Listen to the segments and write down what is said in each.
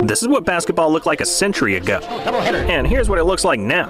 This is what basketball looked like a century ago. And here's what it looks like now.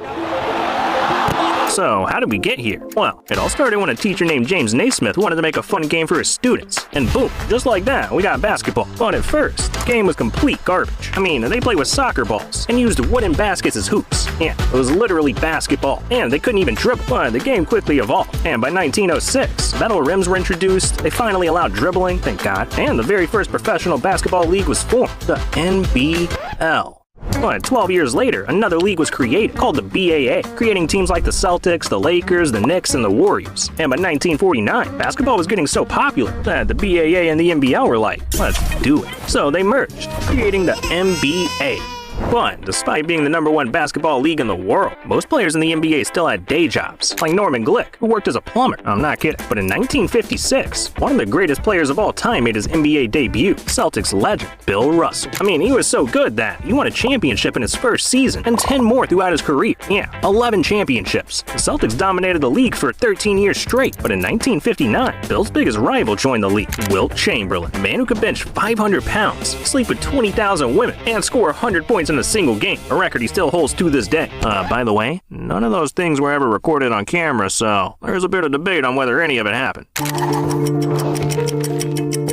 So, how did we get here? Well, it all started when a teacher named James Naismith wanted to make a fun game for his students. And boom, just like that, we got basketball. But at first, the game was complete garbage. I mean, they played with soccer balls and used wooden baskets as hoops. Yeah, it was literally basketball. And they couldn't even dribble. But the game quickly evolved. And by 1906, metal rims were introduced. They finally allowed dribbling, thank God. And the very first professional basketball league was formed, the NBL. But 12 years later, another league was created, called the BAA, creating teams like the Celtics, the Lakers, the Knicks, and the Warriors. And by 1949, basketball was getting so popular that the BAA and the NBL were like, let's do it. So they merged, creating the NBA. But despite being the #1 basketball league in the world, most players in the NBA still had day jobs, like Norman Glick, who worked as a plumber. I'm not kidding. But in 1956, one of the greatest players of all time made his NBA debut, Celtics legend Bill Russell. I mean, he was so good that he won a championship in his first season, and 10 more throughout his career. Yeah, 11 championships. The Celtics dominated the league for 13 years straight. But in 1959, Bill's biggest rival joined the league, Wilt Chamberlain, a man who could bench 500 pounds, sleep with 20,000 women, and score 100 points in a single game, a record he still holds to this day. By the way, none of those things were ever recorded on camera, so there's a bit of debate on whether any of it happened.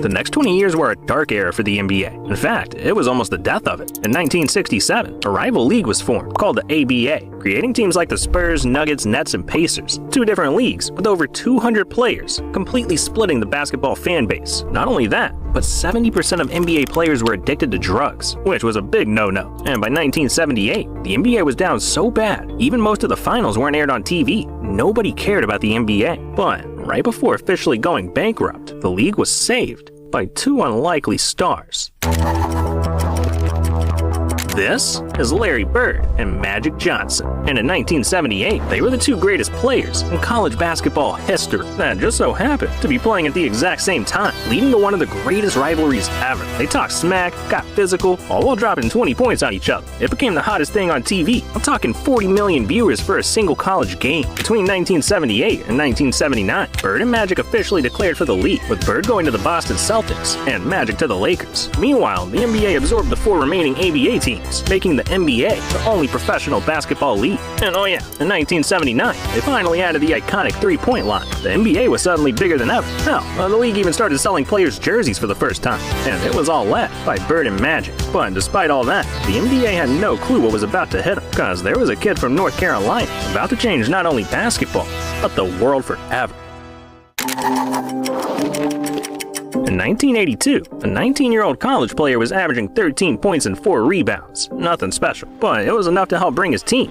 The next 20 years were a dark era for the NBA. In fact, it was almost the death of it. In 1967, a rival league was formed, called the ABA, creating teams like the Spurs, Nuggets, Nets, and Pacers. 2 different leagues, with over 200 players, completely splitting the basketball fan base. Not only that, but 70% of NBA players were addicted to drugs, which was a big no-no. And by 1978, the NBA was down so bad, even most of the finals weren't aired on TV. Nobody cared about the NBA. But right before officially going bankrupt, the league was saved by 2 unlikely stars. This is Larry Bird and Magic Johnson. And in 1978, they were the 2 greatest players in college basketball history that just so happened to be playing at the exact same time, leading to one of the greatest rivalries ever. They talked smack, got physical, all while dropping 20 points on each other. It became the hottest thing on TV. I'm talking 40 million viewers for a single college game. Between 1978 and 1979, Bird and Magic officially declared for the league, with Bird going to the Boston Celtics and Magic to the Lakers. Meanwhile, the NBA absorbed the 4 remaining ABA teams, making the NBA the only professional basketball league. And oh yeah, in 1979, they finally added the iconic 3-point line. The NBA was suddenly bigger than ever. Hell, the league even started selling players' jerseys for the first time. And it was all led by Bird and Magic. But despite all that, the NBA had no clue what was about to hit them, because there was a kid from North Carolina about to change not only basketball, but the world forever. In 1982, a 19-year-old college player was averaging 13 points and 4 rebounds. Nothing special, but it was enough to help bring his team